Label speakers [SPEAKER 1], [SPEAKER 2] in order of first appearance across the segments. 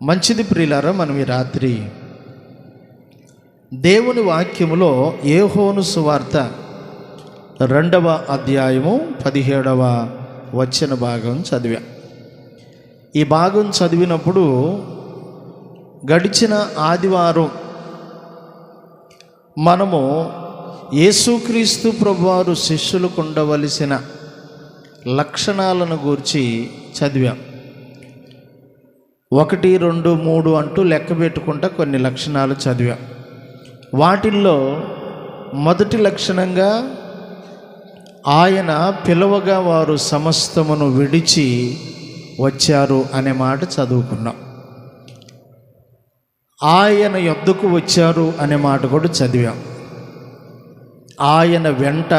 [SPEAKER 1] మంచిది ప్రియులారా, మనం ఈ రాత్రి దేవుని వాక్యములో యోహాను సువార్త 2వ అధ్యాయము 17వ వచన భాగం చదివా. ఈ భాగం చదివినప్పుడు గడిచిన ఆదివారం మనము యేసుక్రీస్తు ప్రభువారు శిష్యులకు ఉండవలసిన లక్షణాలను గూర్చి చదివాం. 1, 2, 3 అంటూ లెక్క పెట్టుకుంటా కొన్ని లక్షణాలు చదివాం. వాటిల్లో మొదటి లక్షణంగా ఆయన పిలవగా వారు సమస్తమును విడిచి వచ్చారు అనే మాట చదువుకున్నాం. ఆయన యొద్దకు వచ్చారు అనే మాట కూడా చదివాం. ఆయన వెంట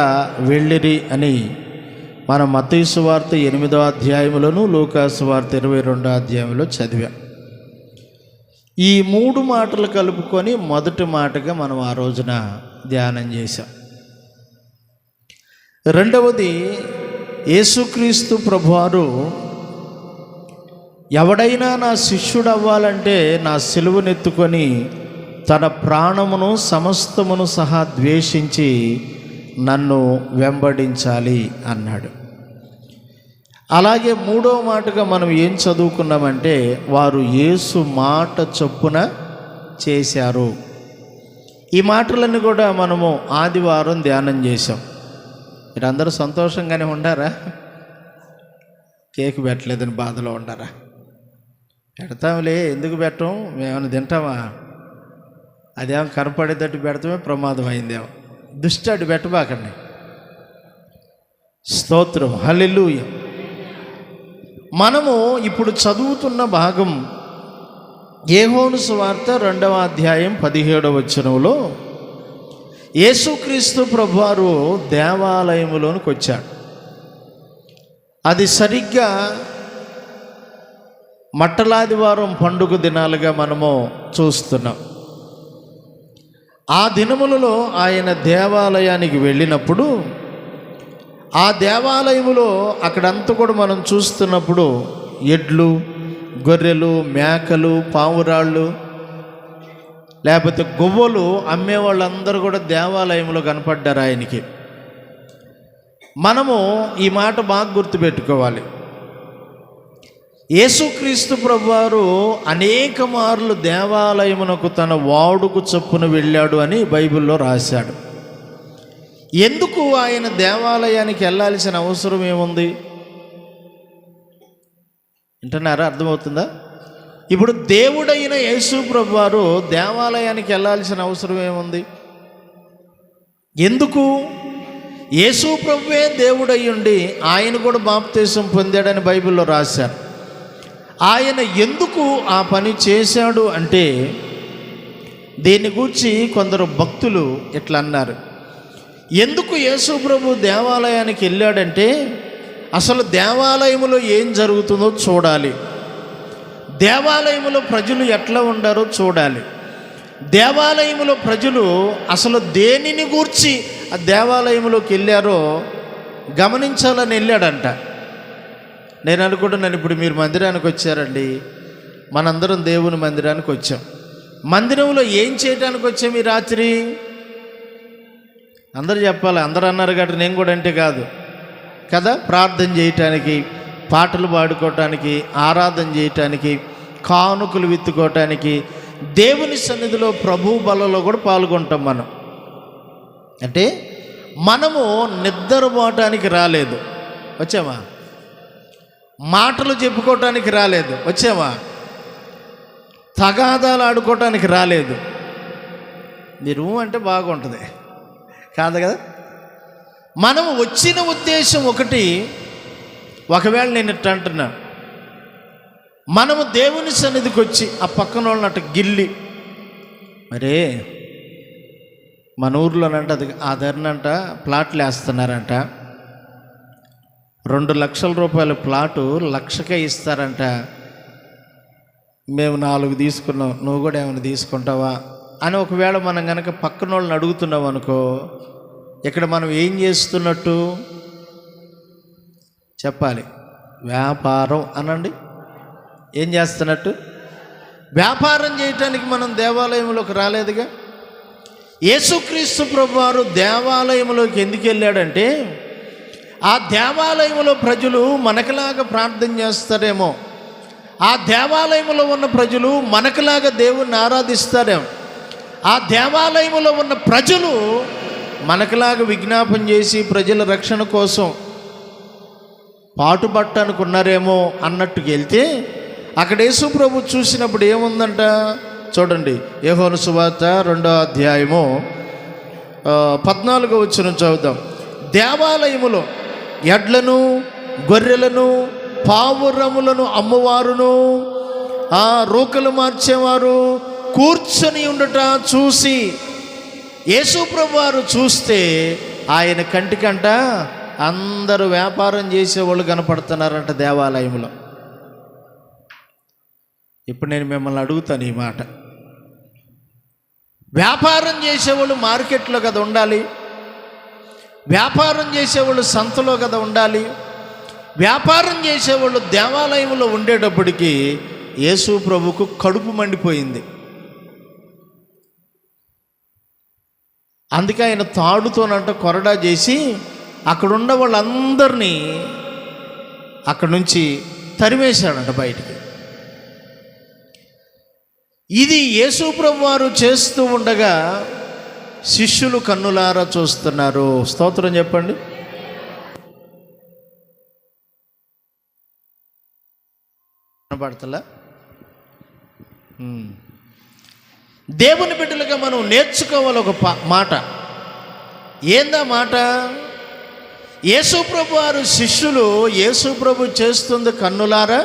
[SPEAKER 1] వెళ్ళిరి అని మనం మత్తయి సువార్త 8వ అధ్యాయంలోను లూకా సువార్త 22వ అధ్యాయంలో చదివాం. ఈ 3 మాటలు కలుపుకొని మొదటి మాటగా మనం ఆ రోజున ధ్యానం చేశాం. రెండవది, యేసుక్రీస్తు ప్రభువారు ఎవడైనా నా శిష్యుడు అవ్వాలంటే నా సిలువనెత్తుకొని తన ప్రాణమును సమస్తమును సహా ద్వేషించి నన్ను వెంబడించాలి అన్నాడు. అలాగే 3వ మాటగా మనం ఏం చదువుకున్నామంటే వారు యేసు మాట చొప్పున చేశారు. ఈ మాటలన్నీ కూడా మనము ఆదివారం ధ్యానం చేశాం. మీరందరూ సంతోషంగానే ఉండారా? కేక్ పెట్టలేదని బాధలో ఉండారా? పెడతాంలే, ఎందుకు పెట్టం? మేమన్నా తింటామా? అదేమో కనపడేటట్టు పెడతామే ప్రమాదం అయిందేమో. దుష్టి అడ్డు పెట్టబాకండి. స్తోత్రం, హల్లెలూయా. మనము ఇప్పుడు చదువుతున్న భాగం యోహాను సువార్త 2వ అధ్యాయం 17వ వచనంలో యేసుక్రీస్తు ప్రభువారు దేవాలయములోనికి వచ్చాడు. అది సరిగ్గా మట్టలాదివారం పండుగ దినాలుగా మనము చూస్తున్నాం. ఆ దినములలో ఆయన దేవాలయానికి వెళ్ళినప్పుడు ఆ దేవాలయములో అక్కడంతా కూడా మనం చూస్తున్నప్పుడు ఎడ్లు, గొర్రెలు, మేకలు, పావురాళ్ళు, లేకపోతే గువ్వలు అమ్మేవాళ్ళందరూ కూడా దేవాలయంలో కనపడ్డారు ఆయనకి. మనము ఈ మాట బాగా గుర్తుపెట్టుకోవాలి. యేసుక్రీస్తు ప్రభువారు అనేక మార్లు దేవాలయమునకు తన వాడుకు చొప్పున వెళ్ళాడు అని బైబిల్లో రాశాడు. ఎందుకు ఆయన దేవాలయానికి వెళ్ళాల్సిన అవసరం ఏముంది? వింటున్నారా? అర్థమవుతుందా? ఇప్పుడు దేవుడైన యేసు ప్రభువారు దేవాలయానికి వెళ్ళాల్సిన అవసరం ఏముంది? ఎందుకు? యేసు ప్రభువే దేవుడై ఉండి ఆయన కూడా బాప్తిసం పొందాడని బైబిల్లో రాశారు. ఆయన ఎందుకు ఆ పని చేశాడు అంటే దీన్ని గూర్చి కొందరు భక్తులు ఇట్లా అన్నారు. ఎందుకు యేసు ప్రభు దేవాలయానికి వెళ్ళాడంటే అసలు దేవాలయములో ఏం జరుగుతుందో చూడాలి, దేవాలయములో ప్రజలు ఎట్లా ఉండారో చూడాలి, దేవాలయములో ప్రజలు అసలు దేనిని గూర్చి ఆ దేవాలయంలోకి వెళ్ళారో గమనించాలని వెళ్ళాడంట. నేను అనుకుంటున్నాను, ఇప్పుడు మీరు మందిరానికి వచ్చారండి, మనందరం దేవుని మందిరానికి వచ్చాం. మందిరంలో ఏం చేయడానికి వచ్చాం ఈ రాత్రి? అందరూ చెప్పాలి. అందరూ అన్నారు కాబట్టి నేను కూడా అంటే కాదు కదా. ప్రార్థన చేయటానికి, పాటలు పాడుకోవటానికి, ఆరాధన చేయటానికి, కానుకలు విత్తుకోవటానికి, దేవుని సన్నిధిలో ప్రభు బలలో కూడా పాల్గొంటాం. మనం అంటే మనము నిద్రపోవటానికి రాలేదు, వచ్చామా? మాటలు చెప్పుకోవటానికి రాలేదు, వచ్చామా? తగాదాలు ఆడుకోవటానికి రాలేదు. మీరు అంటే బాగుంటుంది కాదు కదా. మనము వచ్చిన ఉద్దేశం ఒకటి. ఒకవేళ నేను ఇట్లా అంటున్నా, మనము దేవుని సన్నిధికి వచ్చి ఆ పక్కన వాళ్ళని అట్ట గిల్లి, మరే మన ఊర్లోనంట అది ఆదరణంట ప్లాట్లు వేస్తున్నారంట, 2 లక్షల రూపాయల ప్లాటు 1,00,000కే ఇస్తారంట, మేము 4 తీసుకున్నాం, నువ్వు కూడా ఏమైనా తీసుకుంటావా అని ఒకవేళ మనం కనుక పక్కన వాళ్ళని అడుగుతున్నాం అనుకో, ఇక్కడ మనం ఏం చేస్తున్నట్టు చెప్పాలి? వ్యాపారం అనండి. ఏం చేస్తున్నట్టు? వ్యాపారం చేయటానికి మనం దేవాలయంలోకి రాలేదుగా. యేసుక్రీస్తు ప్రభువారు దేవాలయంలోకి ఎందుకు వెళ్ళాడంటే, ఆ దేవాలయంలో ప్రజలు మనకులాగా ప్రార్థన చేస్తారేమో, ఆ దేవాలయంలో ఉన్న ప్రజలు మనకులాగా దేవుణ్ణి ఆరాధిస్తారేమో, ఆ దేవాలయంలో ఉన్న ప్రజలు మనకులాగా విజ్ఞాపన చేసి ప్రజల రక్షణ కోసం పాటుపట్టనుకున్నారేమో అన్నట్టుకు వెళ్తే, అక్కడ యేసు ప్రభు చూసినప్పుడు ఏముందంట చూడండి. యోహాను సువార్త 2వ అధ్యాయము 14వ వచనం చదువుదాం. దేవాలయములో ఎడ్లను గొర్రెలను పావురములను అమ్మవారును రూకలు మార్చేవారు కూర్చొని ఉండట చూసి, యేసు ప్రభువారు చూస్తే ఆయన కంటికంట అందరూ వ్యాపారం చేసేవాళ్ళు కనపడుతున్నారంట దేవాలయంలో. ఇప్పుడు నేను మిమ్మల్ని అడుగుతాను ఈ మాట. వ్యాపారం చేసేవాళ్ళు మార్కెట్లో కదా ఉండాలి, వ్యాపారం చేసేవాళ్ళు సంతలో కదా ఉండాలి, వ్యాపారం చేసేవాళ్ళు దేవాలయంలో ఉండేటప్పటికీ యేసు ప్రభుకు కడుపు మండిపోయింది. అందుకే ఆయన తాడుతోనంట కొరడా చేసి అక్కడున్న వాళ్ళందరినీ అక్కడి నుంచి తరిమేశాడంట బయటికి. ఇది యేసు ప్రభువారు చేస్తూ ఉండగా శిష్యులు కన్నులారా చూస్తున్నారు. స్తోత్రం చెప్పండి. కనపడతలా? దేవుని బిడ్డలుగా మనం నేర్చుకోవాలి ఒక మాట. ఏందా మాట? యేసు ప్రభువారు శిష్యులు యేసు ప్రభు చేస్తుంది కన్నులారా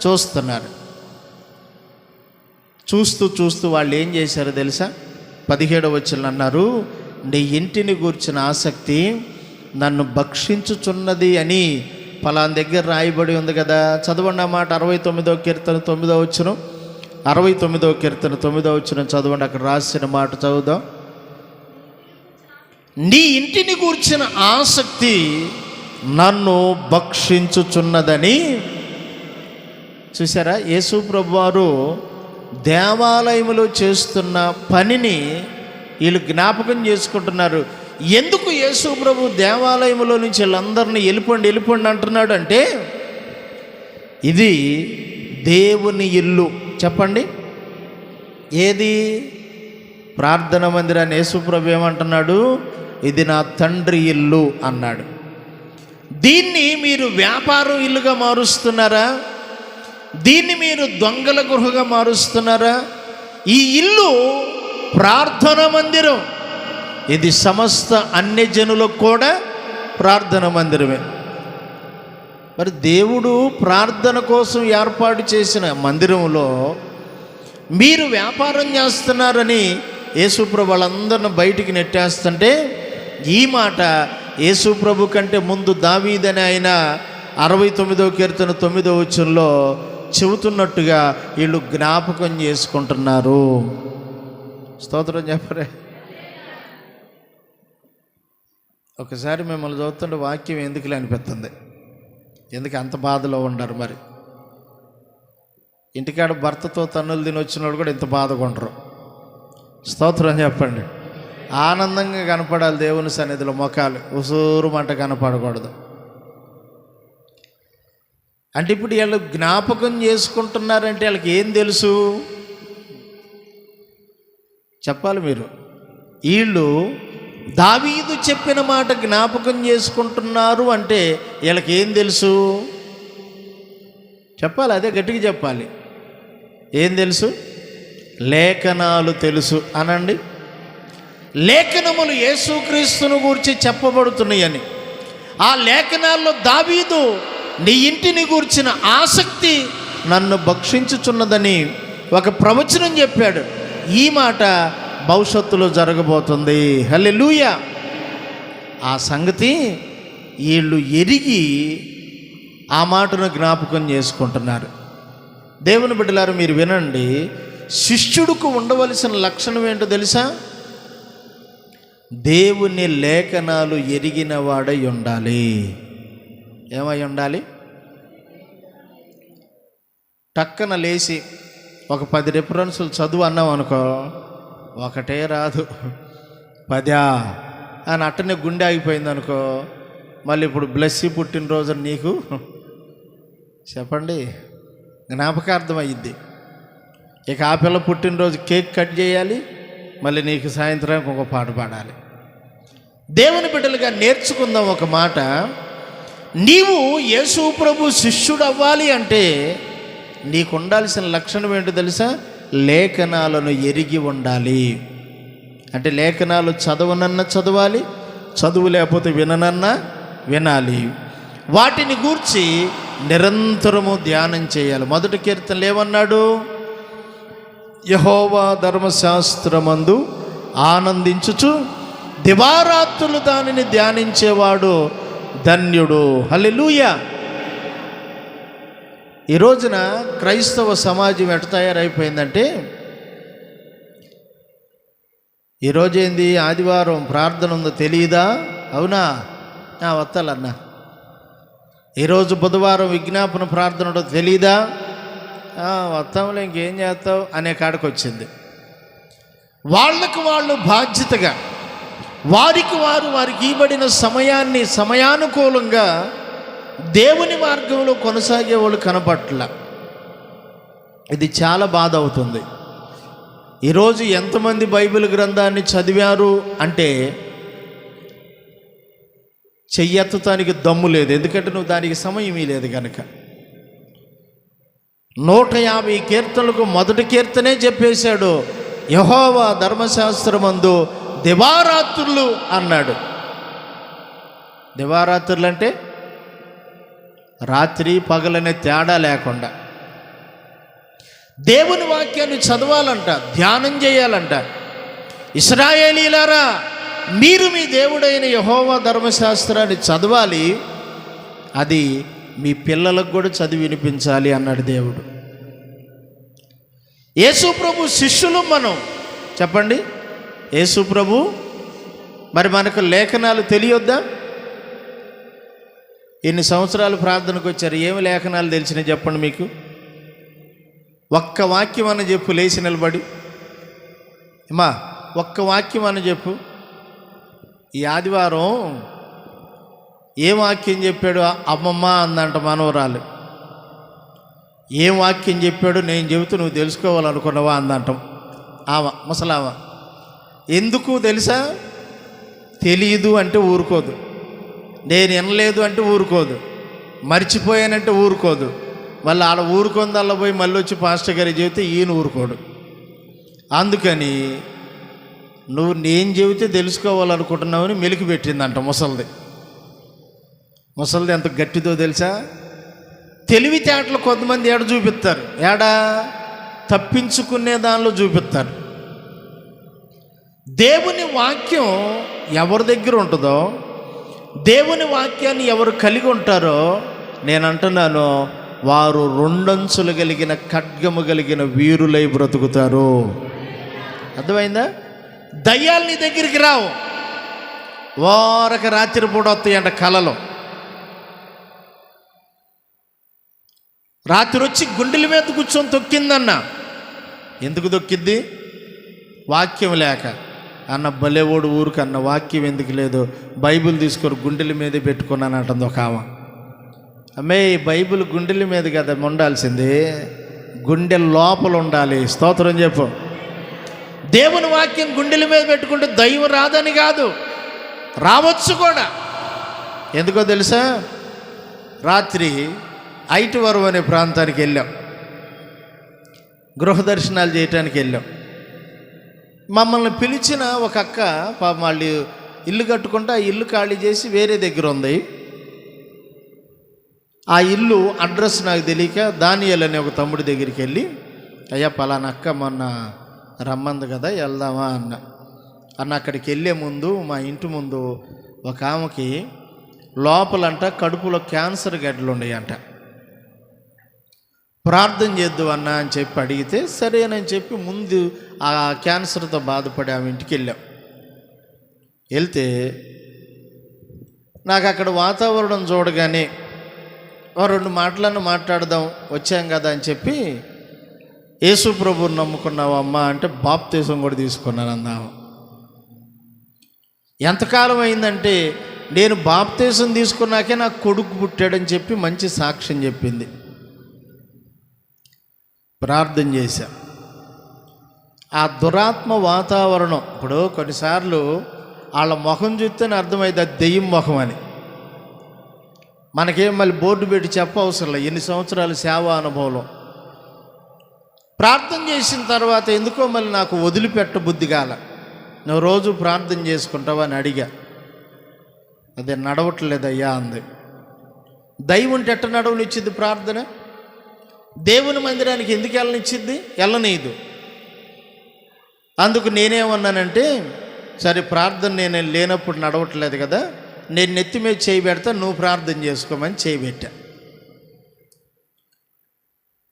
[SPEAKER 1] చూస్తున్నారు. చూస్తూ చూస్తూ వాళ్ళు ఏం చేశారో తెలుసా? 17వ వచనం అన్నారు, నీ ఇంటిని గూర్చిన ఆసక్తి నన్ను భక్షించుచున్నది అని ఫలానా దగ్గర రాయబడి ఉంది కదా. చదవండి ఆ మాట. 69వ కీర్తన 9వ వచనం, 69వ కీర్తన 9వ వచనం చదవండి. అక్కడ రాసిన మాట చదువుదాం. నీ ఇంటిని గూర్చిన ఆసక్తి నన్ను భక్షించుచున్నదని. చూసారా, యేసు ప్రభువారు దేవాలయంలో చేస్తున్న పనిని వీళ్ళు జ్ఞాపకం చేసుకుంటున్నారు. ఎందుకు యేసు ప్రభు దేవాలయంలో నుంచి వీళ్ళందరినీ వెళ్ళిపోండి అంటున్నాడు అంటే, ఇది దేవుని ఇల్లు. చెప్పండి, ఏది? ప్రార్థన మందిరాన్ని యేసు ప్రభు ఏమంటున్నాడు? ఇది నా తండ్రి ఇల్లు అన్నాడు. దీన్ని మీరు వ్యాపారం ఇల్లుగా మారుస్తున్నారా? దీన్ని మీరు దొంగల గృహగా మారుస్తున్నారా? ఈ ఇల్లు ప్రార్థన మందిరం. ఇది సమస్త అన్యజనులకు కూడా ప్రార్థన మందిరమే. మరి దేవుడు ప్రార్థన కోసం ఏర్పాటు చేసిన మందిరంలో మీరు వ్యాపారం చేస్తున్నారని యేసుప్రభు వాళ్ళందరిని బయటికి నెట్టేస్తుంటే, ఈ మాట యేసుప్రభు కంటే ముందు దావీదని ఆయన 69వ కీర్తన 9వ వచనంలో చెబుతున్నట్టుగా వీళ్ళు జ్ఞాపకం చేసుకుంటున్నారు. స్తోత్రం చెప్పరే. ఒకసారి మిమ్మల్ని చదువుతుంటే వాక్యం ఎందుకులే అనిపిస్తుంది. ఎందుకు అంత బాధలో ఉండరు? మరి ఇంటికాడ భర్తతో తన్నులు తిని వచ్చినోడు కూడా ఇంత బాధగా ఉండరు. స్తోత్రం చెప్పండి. ఆనందంగా కనపడాలి దేవుని సన్నిధిలో. మొఖాలు ఉసూరు మంట కనపడకూడదు. అంటే ఇప్పుడు వీళ్ళు జ్ఞాపకం చేసుకుంటున్నారంటే వీళ్ళకి ఏం తెలుసు చెప్పాలి మీరు. వీళ్ళు దావీదు చెప్పిన మాట జ్ఞాపకం చేసుకుంటున్నారు అంటే వీళ్ళకి ఏం తెలుసు చెప్పాలి. అదే గట్టిగా చెప్పాలి. ఏం తెలుసు? లేఖనాలు తెలుసు అనండి. లేఖనములు యేసుక్రీస్తును గురించి చెప్పబడుతున్నాయని. ఆ లేఖనాల్లో దావీదు నీ ఇంటిని గూర్చిన ఆసక్తి నన్ను భక్షించుచున్నదని ఒక ప్రవచనం చెప్పాడు. ఈ మాట భవిష్యత్తులో జరగబోతుంది. హల్లెలూయా. ఆ సంగతి వీళ్ళు ఎరిగి ఆ మాటను జ్ఞాపకం చేసుకుంటున్నారు. దేవుని బిడ్డలారు మీరు వినండి. శిష్యుడికి ఉండవలసిన లక్షణం ఏంటో తెలుసా? దేవుని లేఖనాలు ఎరిగిన వాడై ఉండాలి. ఏమై ఉండాలి? టక్కన లేచి ఒక 10 రిఫరెన్సులు చదువు అన్నాం అనుకో, ఒకటే రాదు, 10 అని అట్టనే గుండె ఆగిపోయింది అనుకో, మళ్ళీ ఇప్పుడు బ్లెస్సీ పుట్టినరోజు నీకు చెప్పండి జ్ఞాపకార్థం అయ్యిద్ది. ఇక ఆ పిల్ల పుట్టినరోజు కేక్ కట్ చేయాలి, మళ్ళీ నీకు సాయంత్రానికి ఒక పాట పాడాలి. దేవుని బిడ్డలుగా నేర్చుకుందాం ఒక మాట. నీవు యేసు ప్రభు శిష్యుడు అవ్వాలి అంటే నీకు ఉండాల్సిన లక్షణం ఏంటో తెలుసా? లేఖనాలను ఎరిగి ఉండాలి. అంటే లేఖనాలు చదవనన్నా చదవాలి, చదువు లేకపోతే విననన్నా వినాలి. వాటిని గూర్చి నిరంతరము ధ్యానం చేయాలి. మొదటి కీర్తనలు ఏమన్నాడు? యెహోవా ధర్మశాస్త్రమందు ఆనందించుచు దివారాత్రులు దానిని ధ్యానించేవాడు ధన్యుడు. హల్లెలూయా. ఈ రోజున క్రైస్తవ సమాజం ఎట్ట తయారైపోయిందంటే, ఈరోజు ఏంది ఆదివారం ప్రార్థన ఉందో తెలియదా? అవునా, వత్తాలన్నా. ఈరోజు బుధవారం విజ్ఞాపన ప్రార్థన ఉండదో తెలియదా? వస్తాంలే, ఇంకేం చేస్తావు అనే కాడికి వచ్చింది. వాళ్ళకు వాళ్ళు బాధ్యతగా వారికి ఇవ్వబడిన సమయాన్ని సమయానుకూలంగా దేవుని మార్గంలో కొనసాగే వాళ్ళు కనపట్ల. ఇది చాలా బాధ అవుతుంది. ఈరోజు ఎంతమంది బైబిల్ గ్రంథాన్ని చదివారు అంటే చెయ్యెత్తటానికి దమ్ము లేదు, ఎందుకంటే నువ్వు దానికి సమయం లేదు కనుక. 150 కీర్తనలకు మొదటి కీర్తనే చెప్పేశాడు, యెహోవా ధర్మశాస్త్రమందు దివారాత్రులు అన్నాడు. దివారాత్రులు అంటే రాత్రి పగలనే తేడా లేకుండా దేవుని వాక్యాన్ని చదవాలంట, ధ్యానం చేయాలంట. ఇశ్రాయేలీలారా, మీరు మీ దేవుడైన యెహోవా ధర్మశాస్త్రాన్ని చదవాలి, అది మీ పిల్లలకు కూడా చదివి వినిపించాలి అన్నాడు దేవుడు. యేసు ప్రభు శిష్యులు మనం, చెప్పండి. యేసు ప్రభు, మరి మనకు లేఖనాలు తెలియొద్దా? ఎన్ని సంవత్సరాలు ప్రార్థనకు వచ్చారు, ఏమి లేఖనాలు తెలిసినాయి చెప్పండి మీకు? ఒక్క వాక్యం అని చెప్పు, లేచి నిలబడి అమ్మా ఒక్క వాక్యం అని చెప్పు. ఈ ఆదివారం ఏ వాక్యం చెప్పాడు? అమ్మమ్మ అందంట మనవరాలు. ఏం వాక్యం చెప్పాడు నేను చెబుతూ నువ్వు తెలుసుకోవాలనుకున్నావా అందంటాం. ముసలామా ఎందుకు తెలుసా? తెలియదు అంటే ఊరుకోదు, నేను వినలేదు అంటే ఊరుకోదు, మర్చిపోయానంటే ఊరుకోదు. మళ్ళీ ఆడ ఊరుకుందల్లా పోయి మళ్ళీ వచ్చి పాస్టర్ గారికి చెబితే ఈయన ఊరుకోడు. అందుకని నువ్వు నేను చెబితే తెలుసుకోవాలనుకుంటున్నావని మెలికి పెట్టిందంట ముసలిది. ముసలిది ఎంత గట్టిదో తెలుసా? తెలివితేటలు కొంతమంది ఏడ చూపిస్తారు, ఏడా తప్పించుకునే దానిలో చూపిస్తారు. దేవుని వాక్యం ఎవరి దగ్గర ఉంటుందో, దేవుని వాక్యాన్ని ఎవరు కలిగి ఉంటారో, నేను అంటున్నాను, వారు 2 అంచులు కలిగిన ఖడ్గము కలిగిన వీరులై బ్రతుకుతారు. అర్థమైందా? దయ్యాలు నీ దగ్గరికి రావు, వారికి రాత్రిపూట వస్తాయంట కలలో. రాత్రి వచ్చి గుండెల మీద కూర్చొని తొక్కిందన్న. ఎందుకు తొక్కిద్ది? వాక్యం లేక. అన్న భలేవాడు ఊరికన్న, వాక్యం ఎందుకు లేదు, బైబిల్ తీసుకొని గుండెల మీదే పెట్టుకున్నాను అంటుంది ఒక ఆమె. అమ్మే, బైబిల్ గుండెల మీద కదా ఉండాల్సింది, గుండె లోపల ఉండాలి. స్తోత్రం చెప్పు. దేవుని వాక్యం గుండెల మీద పెట్టుకుంటే దైవం రాదని కాదు, రావచ్చు కూడా. ఎందుకో తెలుసా? రాత్రి ఐటివరం అనే ప్రాంతానికి వెళ్ళాం, గృహ దర్శనాలు చేయటానికి వెళ్ళాం. మమ్మల్ని పిలిచిన ఒక అక్క, పాపం వాళ్ళు ఇల్లు కట్టుకుంటే ఆ ఇల్లు ఖాళీ చేసి వేరే దగ్గర ఉంది. ఆ ఇల్లు అడ్రస్ నాకు తెలియక దానియేల్ అనే ఒక తమ్ముడి దగ్గరికి వెళ్ళి, అయ్యా పలానా అక్క మొన్న రమ్మంది కదా వెళ్దామా అన్న. అక్కడికి వెళ్ళే ముందు మా ఇంటి ముందు ఒక ఆమెకి లోపలంట కడుపులో క్యాన్సర్ గడ్డలు ఉన్నాయంట, ప్రార్థన చేద్దు అన్న అని చెప్పి అడిగితే సరేనని చెప్పి ముందు ఆ క్యాన్సర్తో బాధపడి ఆమె ఇంటికి వెళ్ళాం. వెళ్తే నాకు అక్కడ వాతావరణం చూడగానే 2 మాటలను మాట్లాడదాం వచ్చాం కదా అని చెప్పి యేసు ప్రభువుని నమ్ముకున్నావా అమ్మా అంటే బాప్తీసం కూడా తీసుకున్నాను అందాము. ఎంతకాలం అయిందంటే నేను బాప్తీసం తీసుకున్నాకే నాకు కొడుకు పుట్టాడని చెప్పి మంచి సాక్ష్యం చెప్పింది. ప్రార్థన చేశా. ఆ దురాత్మ వాతావరణం, ఇప్పుడు కొన్నిసార్లు వాళ్ళ ముఖం చూస్తేనే అర్థమైంది అది దెయ్యం ముఖం అని. మనకేం మళ్ళీ బోర్డు పెట్టి చెప్పవసరం లేదు. ఎన్ని సంవత్సరాలు సేవా అనుభవంలో ప్రార్థన చేసిన తర్వాత ఎందుకో మళ్ళీ నాకు వదిలిపెట్ట బుద్ధి కాల. నువ్వు రోజు ప్రార్థన చేసుకుంటావా అని అడిగా. అదే నడవట్లేదయ్యా అంది. దైవం ఉంటే ఎట్ట నడవనిచ్చింది ప్రార్థన? దేవుని మందిరానికి ఎందుకు వెళ్ళనిచ్చింది? వెళ్ళనీదు. అందుకు నేనేమన్నానంటే, సరే ప్రార్థన నేను లేనప్పుడు నడవట్లేదు కదా, నేను నెత్తి మీద చేయి పెడతా, నువ్వు ప్రార్థన చేసుకోమని చేయి పెట్టా.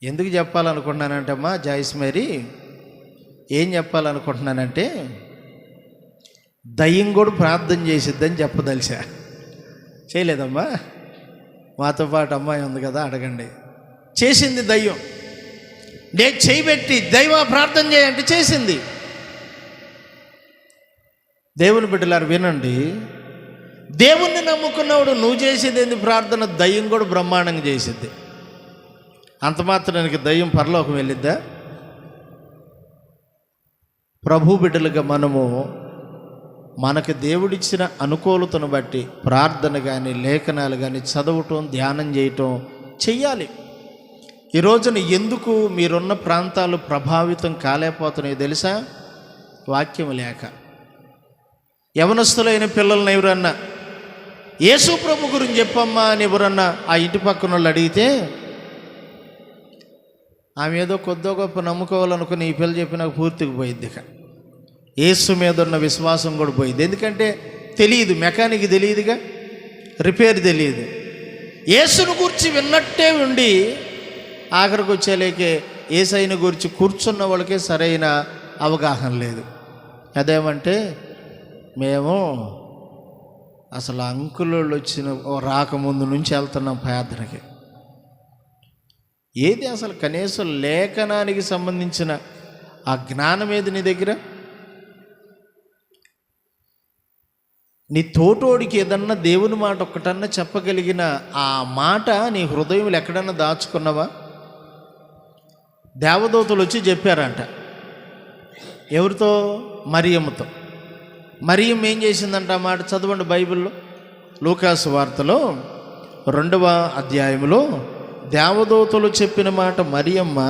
[SPEAKER 1] ఎందుకు చెప్పాలనుకుంటున్నానంటే అమ్మా జాయిస్ మేరీ, ఏం చెప్పాలనుకుంటున్నానంటే దయ్యం కూడా ప్రార్థన చేసిద్దని చెప్పదలిసా. చేయలేదమ్మా? మాతో పాటు అమ్మాయి ఉంది కదా, అడగండి. చేసింది దయ్యం. నేను చేయబెట్టి దైవ ప్రార్థన చేయంటే చేసింది. దేవుని బిడ్డలారు వినండి, దేవుణ్ణి నమ్ముకున్నవాడు నువ్వు చేసేది ఏంది ప్రార్థన? దయ్యం కూడా బ్రహ్మాండంగా చేసిద్ది. అంత మాత్రానికి దయ్యం పరలోకం వెళ్ళిద్దా? ప్రభు బిడ్డలుగా మనకు దేవుడిచ్చిన అనుకూలతను బట్టి ప్రార్థన కానీ లేఖనాలు కానీ చదవటం, ధ్యానం చేయటం చెయ్యాలి. ఈ రోజున ఎందుకు మీరున్న ప్రాంతాలు ప్రభావితం కాలేకపోతున్నాయో తెలుసా? వాక్యం లేక. యవనస్తులైన పిల్లల్ని ఎవరన్నా యేసు ప్రభు గురించి చెప్పమ్మా అని ఎవరన్నా ఆ ఇంటి పక్కన వాళ్ళు అడిగితే, ఆమె ఏదో కొద్దో గొప్ప నమ్ముకోవాలనుకుని ఈ పిల్ల చెప్పి నాకు పూర్తిగా పోయిద్ది. ఇక యేసు మీద ఉన్న విశ్వాసం కూడా పోయింది. ఎందుకంటే తెలియదు, మెకానిక్ తెలియదుగా, రిపేర్ తెలియదు. యేసును గురించి విన్నట్టే ఉండి ఆఖరికి వచ్చేలేకే యేసయ్యను గురించి కూర్చున్న వాళ్ళకే సరైన అవగాహన లేదు. అదేమంటే మేము అసలు అంకులోళ్ళు వచ్చిన రాకముందు నుంచి వెళ్తున్నాం ప్రార్థనకి. ఏది అసలు కనీసం లేఖనానికి సంబంధించిన ఆ జ్ఞానం ఏది నీ దగ్గర? నీ తోటోడికి ఏదన్నా దేవుని మాట ఒక్కటన్నా చెప్పగలిగిన ఆ మాట నీ హృదయంలో ఎక్కడన్నా దాచుకున్నావా? దేవదూతలు వచ్చి చెప్పారంట. ఎవరితో? మరియమ్మతో. మరియం ఏం చేసిందంట ఆ మాట చదవండి బైబిల్లో. లూకాసు వార్తలో 2వ అధ్యాయంలో దేవదూతలు చెప్పిన మాట మరియమ్మ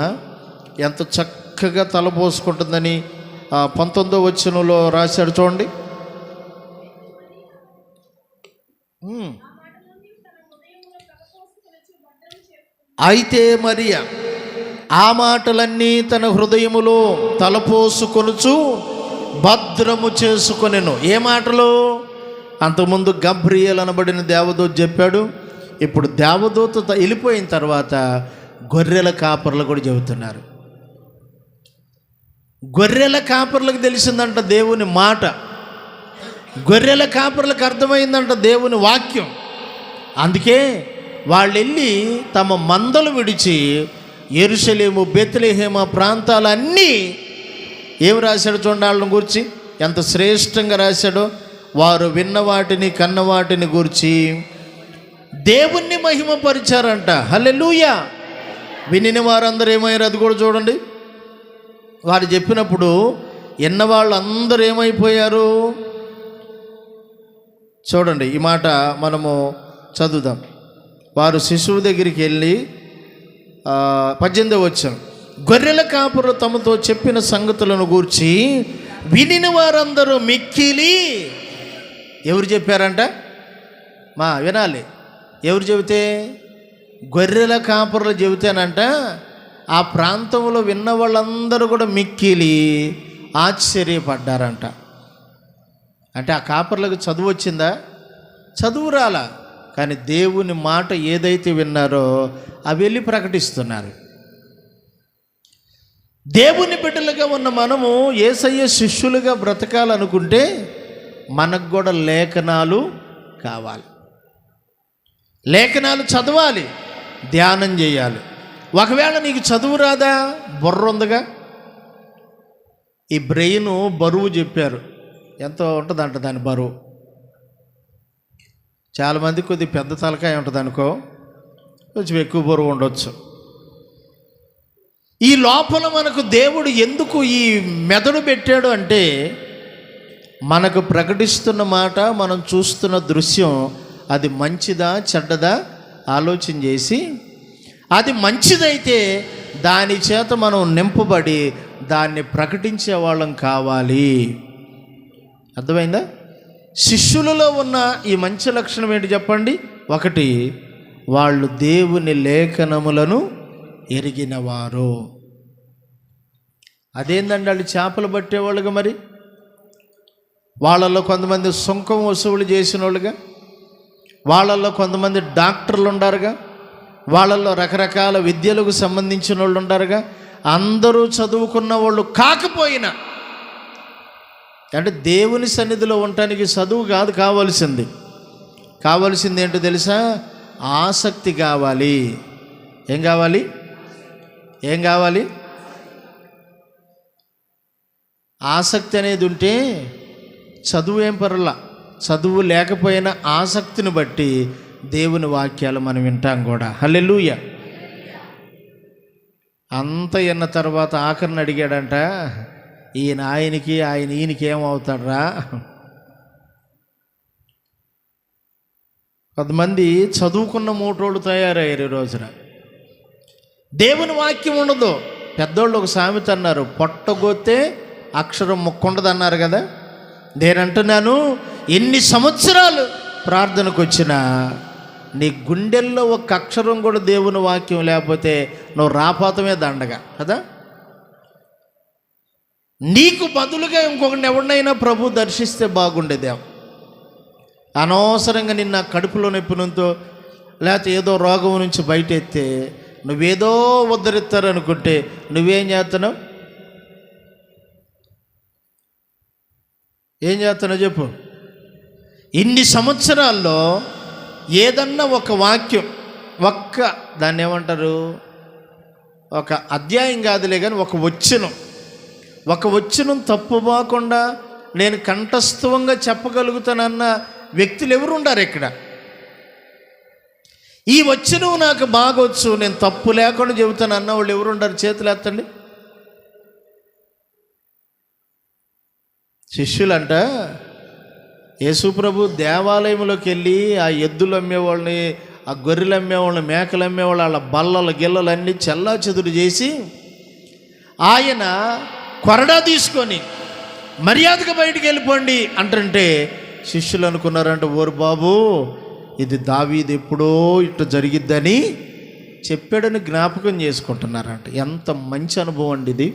[SPEAKER 1] ఎంత చక్కగా తలపోసుకుంటుందని 19వ వచనంలో రాశాడు చూడండి. అయితే మరియ ఆ మాటలన్నీ తన హృదయములో తలపోసుకొనుచు భద్రము చేసుకొనెను. ఏ మాటలు? అంతకుముందు గబ్రియేల్ అనబడిన దేవదూత చెప్పాడు. ఇప్పుడు దేవదూత వెళ్ళిపోయిన తర్వాత గొర్రెల కాపర్లు కూడా చెబుతున్నారు. గొర్రెల కాపర్లకు తెలిసిందంట దేవుని మాట. గొర్రెల కాపర్లకు అర్థమైందంట దేవుని వాక్యం. అందుకే వాళ్ళు వెళ్ళి తమ మందలు విడిచి యెరూషలేము, బెత్లెహేము ప్రాంతాలన్నీ ఏం రాశాడు చూడండి. వాళ్ళని గురించి ఎంత శ్రేష్టంగా రాశాడో. వారు విన్న వాటిని కన్న వాటిని గురించి దేవుణ్ణి మహిమపరిచారంట. హల్లెలూయా. వినిన వారందరూ ఏమయ్యారు అది కూడా చూడండి. వారు చెప్పినప్పుడు విన్న వాళ్ళు అందరూ ఏమైపోయారు చూడండి. ఈ మాట మనము చదువుదాం. వారు శిశువు దగ్గరికి వెళ్ళి 18వ వచనం, గొర్రెల కాపురు తమతో చెప్పిన సంగతులను గూర్చి వినిన వారందరూ మిక్కిలి. ఎవరు చెప్పారంట? వినాలి. ఎవరు చెబితే? గొర్రెల కాపురులు చెబితేనంట ఆ ప్రాంతంలో విన్న వాళ్ళందరూ కూడా మిక్కిలి ఆశ్చర్యపడ్డారంట. అంటే ఆ కాపర్లకు చదువు వచ్చిందా? చదువు రాలా, కానీ దేవుని మాట ఏదైతే విన్నారో అవి వెళ్ళి ప్రకటిస్తున్నారు. దేవుని బిడ్డలుగా ఉన్న మనము యేసయ్య శిష్యులుగా బ్రతకాలనుకుంటే మనకు కూడా లేఖనాలు కావాలి. లేఖనాలు చదవాలి, ధ్యానం చేయాలి. ఒకవేళ నీకు చదువు రాదా, బుర్ర ఉందిగా. ఈ బ్రెయిన్ బరువు చెప్పారు, ఎంతో ఉంటుందంట దాని బరువు. చాలామంది కొద్ది పెద్ద తలకాయ ఉంటుంది అనుకో, కొంచెం ఎక్కువ బరువు ఉండొచ్చు. ఈ లోపల మనకు దేవుడు ఎందుకు ఈ మెదడు పెట్టాడు అంటే, మనకు ప్రకటిస్తున్న మాట, మనం చూస్తున్న దృశ్యం అది మంచిదా చెడ్డదా ఆలోచన చేసి, అది మంచిదైతే దాని చేత మనం నింపబడి దాన్ని ప్రకటించే వాళ్ళం కావాలి. అర్థమైందా? శిష్యులలో ఉన్న ఈ మంచి లక్షణం ఏంటి చెప్పండి? ఒకటి, వాళ్ళు దేవుని లేఖనములను ఎరిగినవారు. అదేందండి, వాళ్ళు చేపలు పట్టేవాళ్ళుగా, మరి వాళ్ళల్లో కొంతమంది సుంకం వసూలు చేసిన వాళ్ళుగా, వాళ్ళల్లో కొంతమంది డాక్టర్లు ఉండారుగా, వాళ్ళల్లో రకరకాల విద్యలకు సంబంధించిన వాళ్ళు ఉండారుగా. అందరూ చదువుకున్న వాళ్ళు కాకపోయినా, అంటే దేవుని సన్నిధిలో ఉండటానికి చదువు కాదు కావాల్సింది. కావాల్సింది ఏంటో తెలుసా? ఆసక్తి కావాలి. ఏం కావాలి? ఏం కావాలి? ఆసక్తి అనేది ఉంటే చదువు ఏం పర్లా. చదువు లేకపోయినా ఆసక్తిని బట్టి దేవుని వాక్యాలు మనం వింటాం కూడా. హల్లెలూయా. అంత విన్న తర్వాత ఆఖరిని అడిగాడంట, ఆయనకి ఈయనకి ఏమవుతాడరా? కొంతమంది చదువుకున్న మూటోళ్ళు తయారయ్యారు ఈ రోజున. దేవుని వాక్యం ఉండదు. పెద్దోళ్ళు ఒక సామెత అన్నారు, పొట్టగొత్తే అక్షరం ముక్కుండదు అన్నారు కదా. నేనంటున్నాను, ఎన్ని సంవత్సరాలు ప్రార్థనకు వచ్చినా నీ గుండెల్లో ఒక అక్షరం కూడా దేవుని వాక్యం లేకపోతే నువ్వు రాపాతమే దండగా కదా. నీకు బదులుగా ఇంకొకరిని ఎవరినైనా ప్రభు దర్శిస్తే బాగుండేదేమో. అనవసరంగా నిన్న కడుపులో నొప్పినంతో లేకపోతే ఏదో రోగం నుంచి బయట ఎత్తే నువ్వేదో ఉద్ధరిస్తారనుకుంటే నువ్వేం చేస్తున్నావు? ఏం చేస్తున్నావు చెప్పు? ఇన్ని సంవత్సరాల్లో ఏదన్నా ఒక వాక్యం, దాన్ని ఏమంటారు, ఒక అధ్యాయం కాదులే కానీ ఒక వచనం తప్పుపోకుండా నేను కంఠస్థవంగా చెప్పగలుగుతానన్న వ్యక్తులు ఎవరు ఉండారు ఇక్కడ? ఈ వచనం నాకు బాగొచ్చు, నేను తప్పు లేకుండా చెబుతాను అన్న వాళ్ళు ఎవరు ఉండారు? చేతులు ఎత్తండి. శిష్యులంట యేసుప్రభు దేవాలయంలోకి వెళ్ళి ఆ ఎద్దులు అమ్మేవాళ్ళని, ఆ గొర్రెలు అమ్మేవాళ్ళని, మేకలు అమ్మేవాళ్ళు, వాళ్ళ బల్లలు గిల్లలు అన్నీ చెల్లా చెదురు చేసి ఆయన కొరడా తీసుకొని మర్యాదగా బయటికి వెళ్ళిపోండి అంటుంటే శిష్యులు అనుకున్నారంట, ఓరు బాబు ఇది దావీదు ఎప్పుడో ఇట్లా జరిగిద్దని చెప్పాడని జ్ఞాపకం చేసుకుంటున్నారంట. ఎంత మంచి అనుభవం అండి ఇది.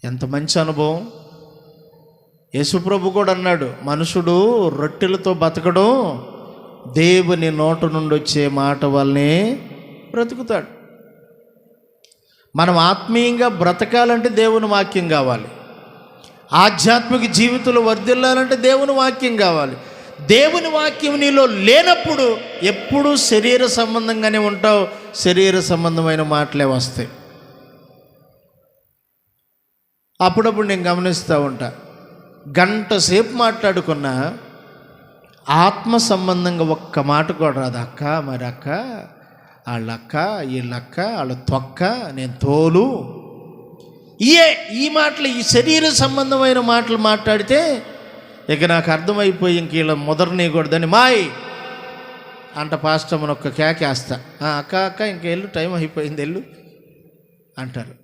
[SPEAKER 1] ఎంత మంచి అనుభవం. యేసుప్రభు కూడా అన్నాడు, మనుషుడు రొట్టెలతో బతకడం దేవుని నోట నుండి వచ్చే మాట వల్లనే బ్రతుకుతాడు. మనం ఆత్మీయంగా బ్రతకాలంటే దేవుని వాక్యం కావాలి. ఆధ్యాత్మిక జీవితంలో వర్ధిల్లాలంటే దేవుని వాక్యం కావాలి. దేవుని వాక్యం నీలో లేనప్పుడు ఎప్పుడూ శరీర సంబంధంగానే ఉంటావు, శరీర సంబంధమైన మాటలే వస్తాయి. అప్పుడప్పుడు నేను గమనిస్తూ ఉంటా, గంట సేపు మాట్లాడుకున్నా ఆత్మ సంబంధంగా ఒక్క మాట కూడా రాదు. అక్క మరి అక్క, వాళ్ళక్క వీళ్ళక్క, వాళ్ళ తొక్క, నేను తోలు, ఈ మాటలు, ఈ శరీర సంబంధమైన మాటలు మాట్లాడితే ఇక నాకు అర్థమైపోయి ఇంక వీళ్ళ ముదరనీయకూడదని మాయ్ అంట పాస్టమ్మని ఒక్క కేకేస్తా, అక్క అక్క ఇంక వెళ్ళు, టైం అయిపోయింది వెళ్ళు అంటారు.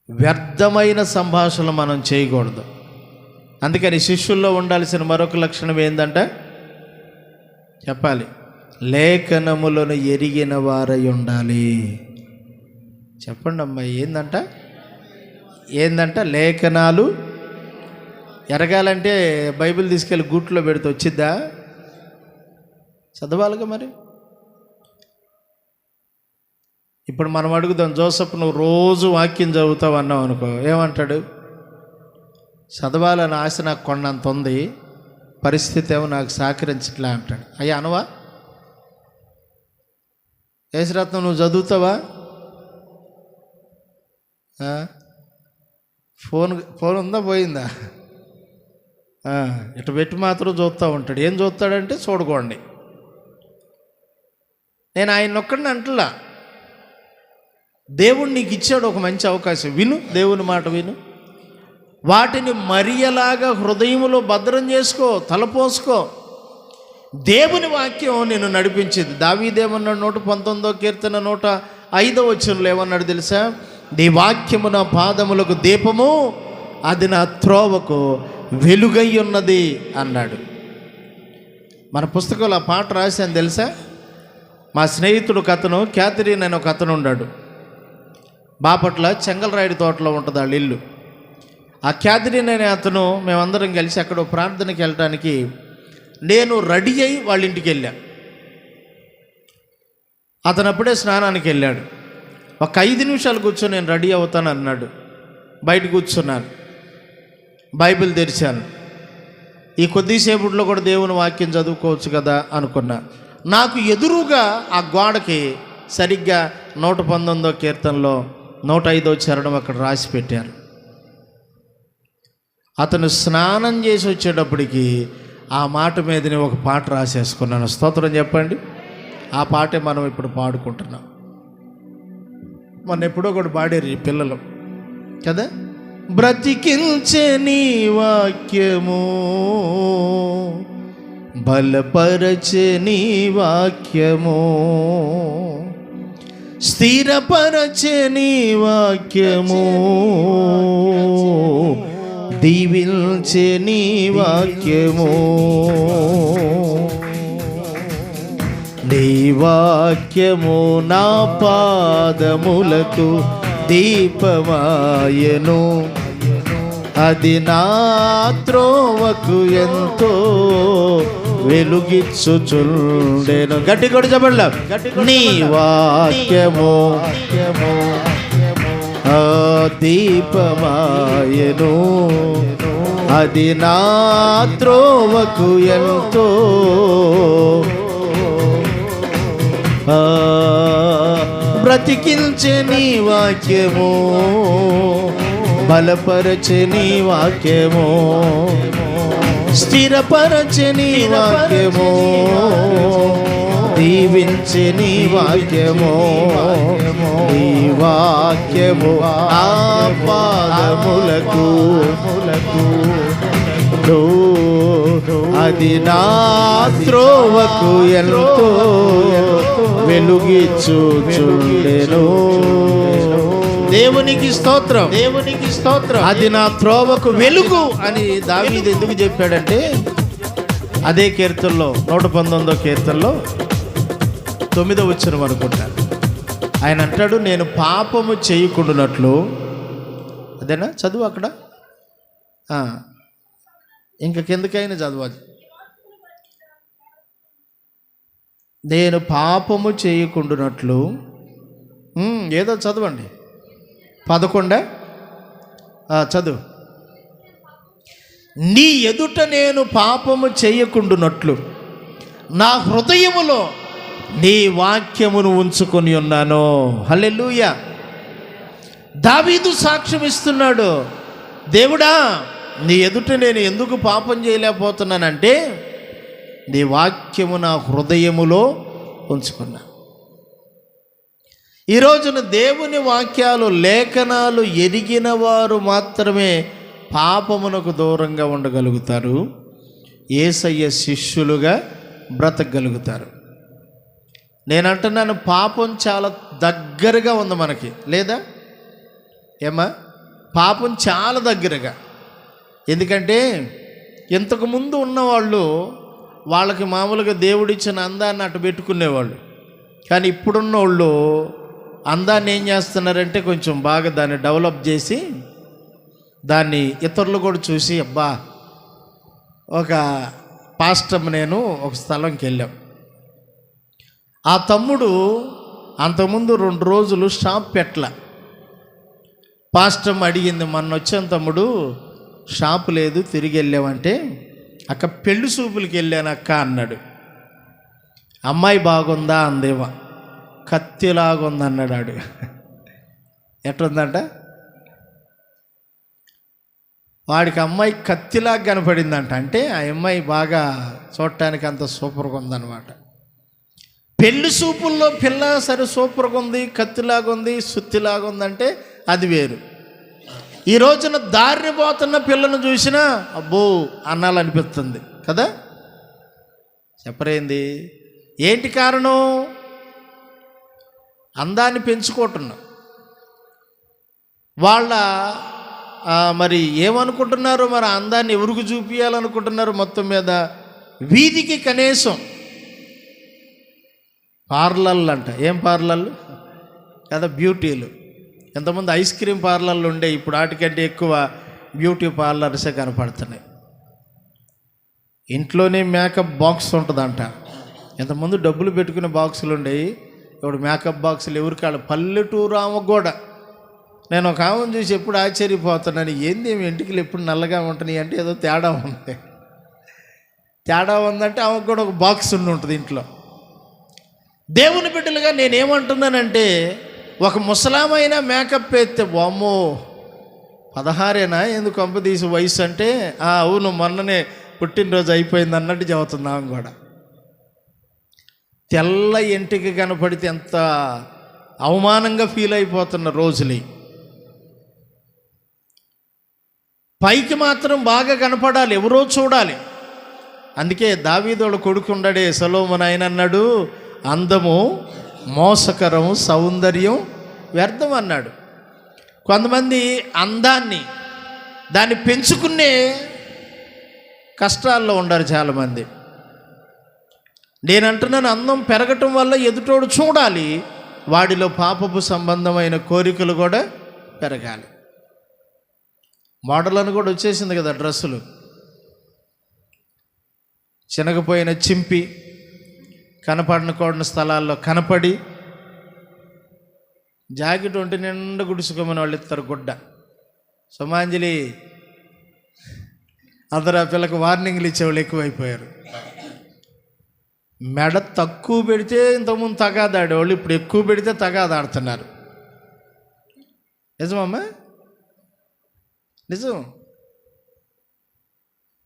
[SPEAKER 1] వ్యర్థమైన సంభాషణలు మనం చేయకూడదు. అందుకని శిష్యుల్లో ఉండాల్సిన మరొక లక్షణం ఏంటంటే చెప్పాలి, లేఖనములను ఎరిగిన వారై ఉండాలి. చెప్పండి అమ్మా, ఏందంట లేఖనాలు ఎరగాలంటే బైబిల్ తీసుకెళ్ళి గూట్లో పెడితే వచ్చిద్దా? చదవాలిగా మరి. ఇప్పుడు మనం అడుగుదాం, జోసఫ్ నువ్వు రోజు వాక్యం చదువుతావు అన్నావు అనుకో, ఏమంటాడు? చదవాలని ఆశ నాకు కొన్నంత ఉంది, పరిస్థితి ఏమో నాకు సహకరించట్లే అంటాడు. అయ్యా అనవా? యేసురత్నం నువ్వు చదువుతావా? ఫోన్ ఉందా పోయిందా? ఇటు పెట్టి మాత్రం చూస్తూ ఉంటాడు. ఏం చూస్తాడంటే చూడకోండి. నేను ఆయన ఒక్కడిని అంటలా. దేవుడు నీకు ఇచ్చాడు ఒక మంచి అవకాశం, విను, దేవుని మాట విను. వాటిని మరియలాగా హృదయంలో భద్రం చేసుకో, తలపోసుకో. దేవుని వాక్యం నిన్ను నడిపించింది. దావీదేమన్నాడు 119వ కీర్తన 105వ వచనంలో ఏమన్నాడు తెలుసా? నీ వాక్యము నా పాదములకు దీపము, అది నా త్రోవకు వెలుగై ఉన్నది అన్నాడు. మన పుస్తకంలో ఆ పాట రాశాను తెలుసా? మా స్నేహితుడు కథను, క్యాథరిన్ అనే ఒక అతను ఉన్నాడు. బాపట్ల చెంగల్రాయుడి తోటలో ఉంటుంది వాళ్ళ ఇల్లు. ఆ క్యాథరిన్ అనే అతను, మేమందరం కలిసి అక్కడ ప్రార్థనకి వెళ్ళడానికి నేను రెడీ అయి వాళ్ళ ఇంటికి వెళ్ళా. అతను అప్పుడే స్నానానికి వెళ్ళాడు. ఒక 5 నిమిషాలు కూర్చొని నేను రెడీ అవుతాను అన్నాడు. బయట కూర్చున్నాను, బైబిల్ తెరిచాను. ఈ కొద్దిసేపట్లో కూడా దేవుని వాక్యం చదువుకోవచ్చు కదా అనుకున్నా. నాకు ఎదురుగా ఆ గోడకి సరిగ్గా 119వ కీర్తనలో 105వ చరణం అక్కడ రాసి పెట్టారు. అతను స్నానం చేసి వచ్చేటప్పటికి ఆ మాట మీదనే ఒక పాట రాసేసుకున్నాను. స్తోత్రం చెప్పండి. ఆ పాటే మనం ఇప్పుడు పాడుకుంటున్నాం. మొన్న ఎప్పుడో కూడా పాడారు ఈ పిల్లలు కదా. బ్రతికించే నీ వాక్యము, బలపరచే నీ వాక్యము, స్థిరపరచే నీ వాక్యము, దీవించే నీ వాక్యము. నీ వాక్యము నా పాదములకు దీపమాయెను, అది నా త్రోవకు ఎంతో వెలుగిచ్చుచుండెను. గట్టి కొడి చెప్పండి. నీ వాక్యము దీపమాయెను, అది నా త్రోవకు ఎంతో బ్రతికించే నీ వాక్యము, బలపరచే నీ వాక్యము, స్థిరపరచే నీ వాక్యము, దీవించే నీ వాక్యము. నీ వాక్యము ఆ పాదములకు, అది నా త్రోవకు ఎంతో వెలుగిచ్చుచుండెను. దేవునికి స్తోత్రం, దేవునికి స్తోత్రం. అది నా త్రోవకు వెలుగు అని దావీదు ఎందుకు చెప్పాడంటే, అదే కీర్తనలో 119వ కీర్తనలో 9వ వచనం అనుకుంటాను. ఆయన అంటాడు, నేను పాపము చేయకుండానట్లు. అదేనా చదువు అక్కడ, ఇంకా కిందకైనా చదవాలి. నేను పాపము చేయకుండానట్లు, ఏదో చదవండి 11 చదువు. నీ ఎదుట నేను పాపము చేయకుండానట్లు నా హృదయములో నీ వాక్యమును ఉంచుకొని ఉన్నాను. హల్లెలూయా. దావీదు సాక్ష్యం ఇస్తున్నాడు, దేవుడా నీ ఎదుట నేను ఎందుకు పాపం చేయలేకపోతున్నానంటే నీ వాక్యము నా హృదయములో ఉంచుకున్నా. ఈ రోజున దేవుని వాక్యాలు, లేఖనాలు ఎరిగిన వారు మాత్రమే పాపమునకు దూరంగా ఉండగలుగుతారు, యేసయ్య శిష్యులుగా బ్రతకగలుగుతారు. నేనంటున్నాను, పాపం చాలా దగ్గరగా ఉంది మనకి, లేదా ఏమా? పాపం చాలా దగ్గరగా. ఎందుకంటే ఇంతకుముందు ఉన్నవాళ్ళు వాళ్ళకి మామూలుగా దేవుడిచ్చిన అందాన్ని అటు పెట్టుకునేవాళ్ళు. కానీ ఇప్పుడున్న వాళ్ళు అందాన్ని ఏం చేస్తున్నారంటే కొంచెం బాగా దాన్ని డెవలప్ చేసి దాన్ని ఇతరులు కూడా చూసి, అబ్బా ఒక పాస్టర్ నేను ఒక స్థలంకి వెళ్ళాం. ఆ తమ్ముడు అంతకుముందు 2 రోజులు షాప్ పెట్టల. పాస్టర్ అడిగింది, మొన్న వచ్చాను తమ్ముడు, షాపు లేదు, తిరిగి వెళ్ళామంటే అక్క పెళ్లి చూపులకి వెళ్ళాను అక్క అన్నాడు. అమ్మాయి బాగుందా అందేమో. కత్తిలాగుంది అన్నాడు ఆడు. ఎట్లుందంట? వాడికి అమ్మాయి కత్తిలాగా కనపడిందంట. అంటే ఆ అమ్మాయి బాగా చూడటానికి అంత సూపర్గా ఉందన్నమాట. పెళ్లి చూపుల్లో పిల్ల సరే సూపర్గా ఉంది, కత్తిలాగా ఉంది, సుత్తిలాగా ఉందంటే అది వేరు. ఈ రోజున దారిని పోతున్న పిల్లను చూసినా అబ్బో అనాలనిపిస్తుంది కదా. చెప్పరేంది? ఏంటి కారణం? అందాన్ని పెంచుకుంటున్నాం. వాళ్ళ మరి ఏమనుకుంటున్నారు? మరి అందాన్ని ఎవరికి చూపించాలనుకుంటున్నారు? మొత్తం మీద వీధికి కనీసం పార్లర్లు అంట. ఏం పార్లర్లు కదా, బ్యూటీలు. ఎంతమంది ఐస్ క్రీమ్ పార్లర్లు ఉండే, ఇప్పుడు వాటికంటే ఎక్కువ బ్యూటీ పార్లర్సే కనపడుతున్నాయి. ఇంట్లోనే మేకప్ బాక్స్ ఉంటుందంట. ఎంతమంది డబ్బులు పెట్టుకునే బాక్సులు ఉండేవి, ఇప్పుడు మేకప్ బాక్సులు ఎవరికి వాళ్ళు. పల్లెటూరు ఆమె కూడా నేను ఒక ఆమెను చూసి ఎప్పుడు ఆశ్చర్యపోతున్నాను. ఏంది ఏమి ఇంటికి ఎప్పుడు నల్లగా ఉంటున్నాయి అంటే ఏదో తేడా ఉంది. తేడా ఉందంటే ఆమెకు కూడా ఒక బాక్స్ ఉంటుంది ఇంట్లో. దేవుని బిడ్డలుగా నేనేమంటున్నానంటే, ఒక ముసలామైనా మేకప్ వేస్తే వామ్మో 16 ఎందుకు కంపదీసి వయసు అంటే అవును మొన్ననే పుట్టినరోజు అయిపోయింది అన్నట్టు చెబుతుంది ఆమె కూడా. తెల్ల ఇంటికి కనపడితే ఎంత అవమానంగా ఫీల్ అయిపోతున్న రోజులు. పైకి మాత్రం బాగా కనపడాలి, ఎవరో చూడాలి. అందుకే దావీదోడు కొడుకు ఉన్నాడే సొలొమోను, ఆయన అన్నాడు, అందము మోసకరం, సౌందర్యం వ్యర్థం అన్నాడు. కొంతమంది అందాన్ని దాన్ని పెంచుకునే కష్టాల్లో ఉండారు చాలామంది. నేనంటున్నాను, అందం పెరగటం వల్ల ఎదుటోడు చూడాలి, వాడిలో పాపపు సంబంధమైన కోరికలు కూడా పెరగాలి. మోడలను కూడా వచ్చేసింది కదా డ్రెస్సులు. చినగపోయిన చింపి కనపడకూడని స్థలాల్లో కనపడి జాకెట్ ఒంటి నిండా గుడుచుకోమని వాళ్ళు ఇస్తారు గుడ్డ. సుమాంజలి అందరూ ఆ పిల్లలకు వార్నింగ్లు ఇచ్చేవాళ్ళు ఎక్కువైపోయారు. మెడ తక్కువ పెడితే ఇంతకుముందు తగాదాడేవాళ్ళు, ఇప్పుడు ఎక్కువ పెడితే తగాదాడుతున్నారు. నిజమమ్మా? నిజం.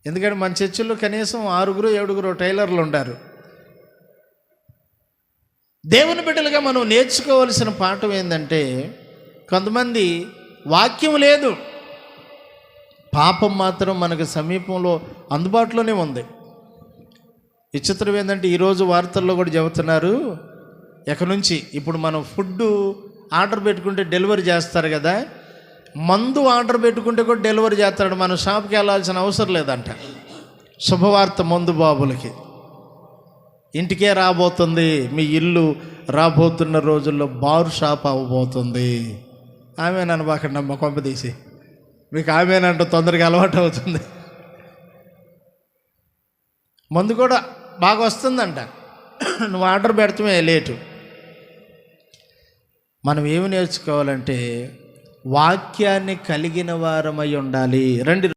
[SPEAKER 1] ఎందుకంటే మన చర్చిలో కనీసం 6-7 టైలర్లు ఉండారు. దేవుని బిడ్డలుగా మనం నేర్చుకోవాల్సిన పాఠం ఏంటంటే, కొంతమంది వాక్యం లేదు, పాపం మాత్రం మనకు సమీపంలో అందుబాటులోనే ఉంది. విచిత్రం ఏంటంటే ఈరోజు వార్తల్లో కూడా చెబుతున్నారు, ఎక్కడి నుంచి ఇప్పుడు మనం ఫుడ్ ఆర్డర్ పెట్టుకుంటే డెలివరీ చేస్తారు కదా, మందు ఆర్డర్ పెట్టుకుంటే కూడా డెలివరీ చేస్తాడు. మనం షాప్కి వెళ్ళాల్సిన అవసరం లేదంట. శుభవార్త మందు బాబులకి ఇంటికే రాబోతుంది. మీ ఇల్లు రాబోతున్న రోజుల్లో బారు షాప్ అవ్వబోతుంది. ఆమెనని బాగా నమ్మ కొంప తీసి మీకు ఆమెనంటూ తొందరగా అలవాటు అవుతుంది. మందు కూడా బాగా వస్తుందంట, నువ్వు ఆర్డర్ పెడతామే లేటు. మనం ఏమి నేర్చుకోవాలంటే వాక్యాన్ని కలిగిన వారమై ఉండాలి. రండి.